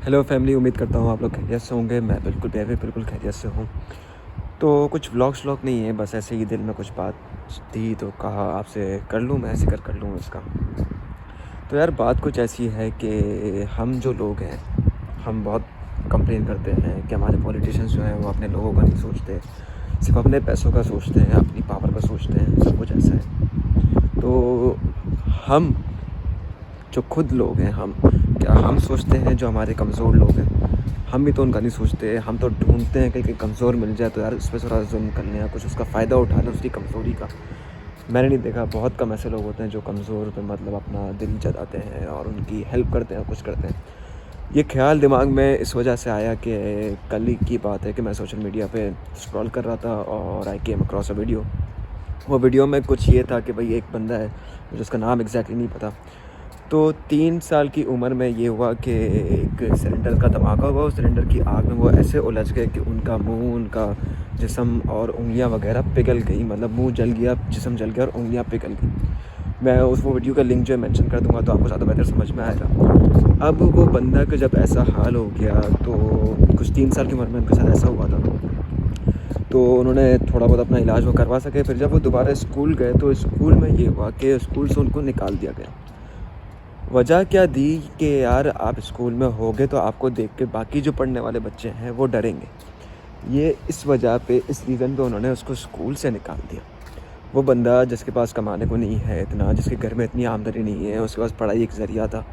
Hello family, उम्मीद करता हूँ आप लोग खैरियत से होंगे। मैं बिल्कुल खैरियत से हूँ। तो कुछ व्लॉग नहीं है, बस ऐसे ही दिल में कुछ बात थी तो कहा आपसे कर लूँ, मैं ज़िक्र कर लूँ इसका। तो यार बात कुछ ऐसी है कि हम जो लोग हैं, हम बहुत कंप्लेन करते हैं कि हमारे पॉलिटिशियंस जो हैं वो अपने लोगों का नहीं सोचते, सिर्फ अपने पैसों का सोचते हैं, अपनी पावर का सोचते हैं, सब कुछ ऐसा है। तो हम जो खुद लोग हैं, क्या हम सोचते हैं जो हमारे कमज़ोर लोग हैं, हम भी तो उनका नहीं सोचते। हम तो ढूंढते हैं कि कमज़ोर मिल जाए तो यार उस पर थोड़ा जुल्म कर लें या कुछ उसका फ़ायदा उठा लें उसकी कमज़ोरी का। मैंने नहीं देखा, बहुत कम ऐसे लोग होते हैं जो कमज़ोर पे मतलब अपना दिल जताते हैं और उनकी हेल्प करते हैं, कुछ करते हैं। ये ख़्याल दिमाग में इस वजह से आया कि कल ही की बात है कि मैं सोशल मीडिया पे स्क्रॉल कर रहा था और आई केम अक्रॉस अ वीडियो। वो वीडियो में कुछ ये था कि भाई एक बंदा है, मुझे उसका नाम एग्जैक्टली नहीं पता। तो 3 साल की उम्र में ये हुआ कि एक सिलेंडर का धमाका हुआ। उस सिलेंडर की आग में वो ऐसे उलझ गए कि उनका मुंह, उनका जिस्म और उंगलियां वगैरह पिघल गई। मतलब मुंह जल गया, जिस्म जल गया और उंगलियां पिघल गई। मैं उस वो वीडियो का लिंक जो है मेंशन कर दूंगा तो आपको ज़्यादा बेहतर समझ में आएगा। अब वो बंदा का जब ऐसा हाल हो गया तो कुछ 3 साल की उम्र में उनके साथ ऐसा हुआ था। तो उन्होंने थोड़ा बहुत अपना इलाज वो करवा सके। फिर जब वो दोबारा स्कूल गए तो स्कूल में ये हुआ कि स्कूल से उनको निकाल दिया गया। वजह क्या दी कि यार आप स्कूल में होगे तो आपको देख के बाकी जो पढ़ने वाले बच्चे हैं वो डरेंगे। ये इस वजह पे, इस रीज़न पे उन्होंने उसको स्कूल से निकाल दिया। वो बंदा जिसके पास कमाने को नहीं है इतना, जिसके घर में इतनी आमदनी नहीं है, उसके पास पढ़ाई एक ज़रिया था,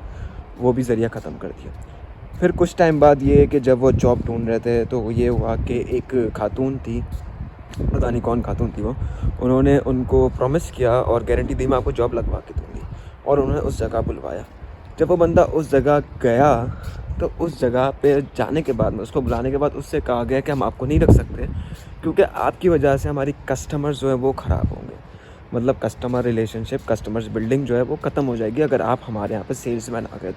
वो भी ज़रिया ख़त्म कर दिया। फिर कुछ टाइम बाद ये कि जब वो जॉब ढूंढ रहे थे तो ये हुआ कि एक खातून थी, पता नहीं कौन खातून थी वो, उन्होंने उनको प्रॉमिस किया और गारंटी दी मैं आपको जॉब लगवा के दूँगी। और उन्होंने उस जगह बुलवाया। जब वो बंदा उस जगह गया तो उस जगह पे जाने के बाद में, उसको बुलाने के बाद उससे कहा गया कि हम आपको नहीं रख सकते क्योंकि आपकी वजह से हमारी कस्टमर्स जो है वो ख़राब होंगे। मतलब कस्टमर रिलेशनशिप, कस्टमर्स बिल्डिंग जो है वो ख़त्म हो जाएगी अगर आप हमारे यहाँ पे सेल्समैन आ गए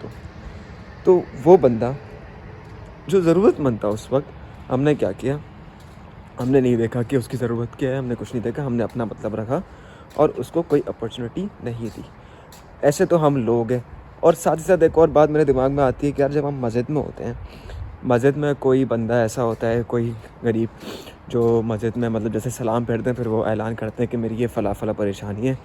तो वो बंदा जो ज़रूरतमंद था उस वक्त, हमने क्या किया, हमने नहीं देखा कि उसकी ज़रूरत क्या है, हमने कुछ नहीं देखा, हमने अपना मतलब रखा और उसको कोई अपॉर्चुनिटी नहीं दी। ऐसे तो हम लोग हैं। और साथ ही साथ एक और बात मेरे दिमाग में आती है कि यार जब हम मस्जिद में होते हैं, मस्जिद में कोई बंदा ऐसा होता है, कोई गरीब जो मस्जिद में मतलब जैसे सलाम फेरते हैं, फिर वो ऐलान करते हैं कि मेरी ये फ़ला फ़ला परेशानी है,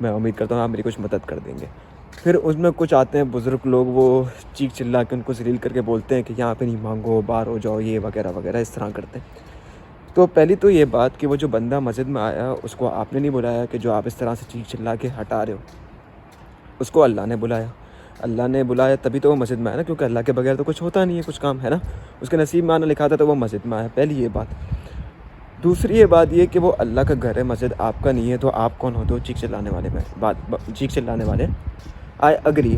मैं उम्मीद करता हूँ आप मेरी कुछ मदद कर देंगे। फिर उसमें कुछ आते हैं बुज़ुर्ग लोग, वो चीख चिल्ला के उनको ज़लील करके बोलते हैं कि यहाँ पे नहीं मांगो, बाहर हो जाओ, ये वगैरह वगैरह इस तरह करते हैं। तो पहली तो ये बात कि वो जो बंदा मस्जिद में आया उसको आपने नहीं बुलाया कि जो आप इस तरह से चीख चिल्ला के हटा रहे हो, उसको अल्लाह ने बुलाया। अल्लाह ने बुलाया तभी तो वो मस्जिद में आया ना, क्योंकि अल्लाह के बगैर तो कुछ होता नहीं है, कुछ काम है ना। उसके नसीब में आना लिखा था तो वो मस्जिद में आया। पहली ये बात। दूसरी ये बात ये कि वो अल्लाह का घर है, मस्जिद आपका नहीं है, तो आप कौन होते हो चीख चिल्लाने वाले में चीख चिल्लाने वाले। आई अग्री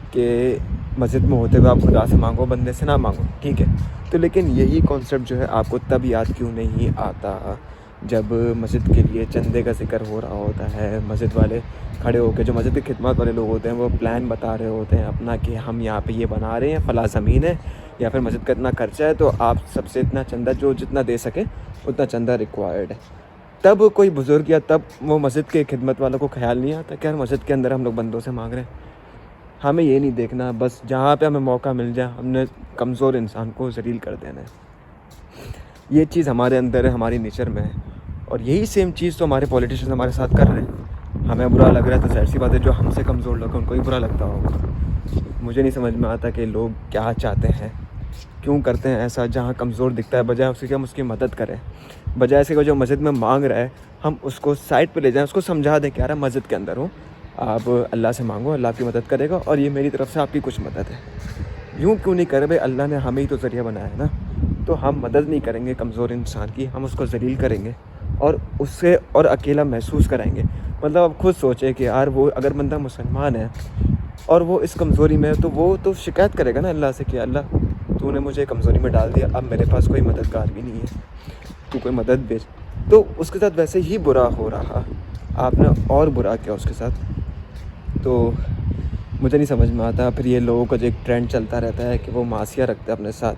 कि मस्जिद में होते हुए आप खुदा से मांगो, बंदे से ना मांगो, ठीक है। तो लेकिन यही कॉन्सेप्ट जो है आपको तब याद क्यों नहीं आता जब मस्जिद के लिए चंदे का जिक्र हो रहा होता है। मस्जिद वाले खड़े होकर, जो मस्जिद की खिदमत वाले लोग होते हैं, वो प्लान बता रहे होते हैं अपना कि हम यहाँ पे ये बना रहे हैं, फला ज़मीन है या फिर मस्जिद का इतना खर्चा है, तो आप सबसे इतना चंदा जो जितना दे सके उतना चंदा रिक्वायर्ड है। तब कोई बुज़ुर्ग या तब वो मस्जिद के खिदमत वालों को ख्याल नहीं आता कि यार मस्जिद के अंदर हम लोग बंदों से मांग रहे हैं। हमें ये नहीं देखना, बस जहाँ पे हमें मौका मिल जाए हमने कमज़ोर इंसान को ज़लील कर देना है। ये चीज़ हमारे अंदर है, हमारी नेचर में है। और यही सेम चीज़ तो हमारे पॉलिटिशियंस हमारे साथ कर रहे हैं। हमें बुरा लग रहा है तो ज़ाहिर सी बात है जो हमसे कमज़ोर लोग हैं उनको ही बुरा लगता होगा। मुझे नहीं समझ में आता कि लोग क्या चाहते हैं, क्यों करते हैं ऐसा। जहाँ कमज़ोर दिखता है बजाय उसके कि हम उसकी मदद करें, बजाय इसके कि जो मस्जिद में मांग रहा है हम उसको साइड पे ले जाएं, उसको समझा दें कि यार मस्जिद के अंदर हो, आप अल्लाह से मांगो, अल्लाह आपकी मदद करेगा और ये मेरी तरफ से आपकी कुछ मदद है। यूँ क्यों नहीं करे भाई, अल्लाह ने हमें ही तो ज़रिया बनाया है ना। तो हम मदद नहीं करेंगे कमज़ोर इंसान की, हम उसको ज़लील करेंगे और उससे और अकेला महसूस कराएंगे। मतलब आप खुद सोचें कि यार वो अगर बंदा मुसलमान है और वो इस कमज़ोरी में है तो वो तो शिकायत करेगा ना अल्लाह से कि अल्लाह तूने मुझे कमज़ोरी में डाल दिया, अब मेरे पास कोई मददगार भी नहीं है, तू कोई मदद भेज। तो उसके साथ वैसे ही बुरा हो रहा, आपने और बुरा किया उसके साथ। तो मुझे नहीं समझ में आता। फिर ये लोगों का जो एक ट्रेंड चलता रहता है कि वो मासिया रखते हैं अपने साथ,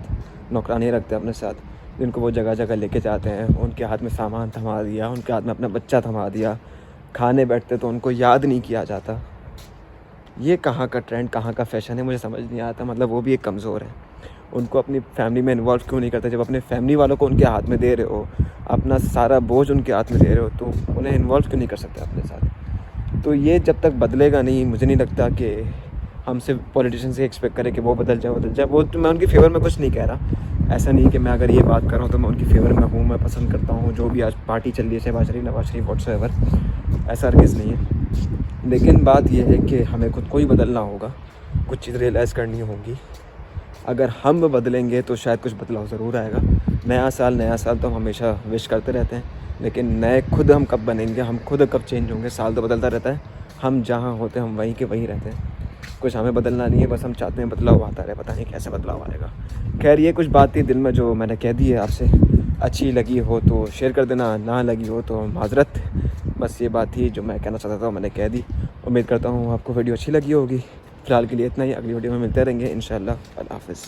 नौकरानियाँ रखते हैं अपने साथ, जिनको वो जगह जगह लेके जाते हैं। उनके हाथ में सामान थमा दिया, उनके हाथ में अपना बच्चा थमा दिया, खाने बैठते तो उनको याद नहीं किया जाता। ये कहाँ का ट्रेंड, कहाँ का फ़ैशन है, मुझे समझ नहीं आता। मतलब वो भी एक कमज़ोर है, उनको अपनी फैमिली में इन्वॉल्व क्यों नहीं करते? जब अपने फैमिली वालों को उनके हाथ में दे रहे हो, अपना सारा बोझ उनके हाथ में दे रहे हो, तो उन्हें इन्वॉल्व क्यों नहीं कर सकते अपने साथ? तो ये जब तक बदलेगा नहीं, मुझे नहीं लगता कि हमसे पॉलिटिशियन से एक्सपेक्ट करें कि वो बदल जाए। वो तो मैं उनकी फ़ेवर में कुछ नहीं कह रहा। ऐसा नहीं कि मैं अगर ये बात कर रहा हूँ तो मैं उनकी फ़ेवर में हूँ, मैं पसंद करता हूँ जो भी आज पार्टी चल रही है, शहबाज शरीफ, नवाज़ शरीफ, व्हाट्सएवर, ऐसा हरगिज़ नहीं है। लेकिन बात ये है कि हमें खुद को ही बदलना होगा, कुछ चीज़ रियलाइज़ करनी होगी। अगर हम बदलेंगे तो शायद कुछ बदलाव ज़रूर आएगा। नया साल तो हम हमेशा विश करते रहते हैं, लेकिन नए खुद हम कब बनेंगे, हम खुद कब चेंज होंगे? साल तो बदलता रहता है, हम जहाँ होते हैं हम वहीं के वहीं रहते हैं। कुछ हमें बदलना नहीं है, बस हम चाहते हैं बदलाव आता रहे, पता नहीं कैसे बदलाव आएगा। खैर, ये कुछ बात थी दिल में जो मैंने कह दी है आपसे। अच्छी लगी हो तो शेयर कर देना, ना लगी हो तो माज़रत। बस ये बात थी जो मैं कहना चाहता था, मैंने कह दी। उम्मीद करता हूँ आपको वीडियो अच्छी लगी होगी। फ़िलहाल के लिए इतना ही, अगली वीडियो में मिलते रहेंगे इंशाअल्लाह। अल्लाह हाफ़िज़।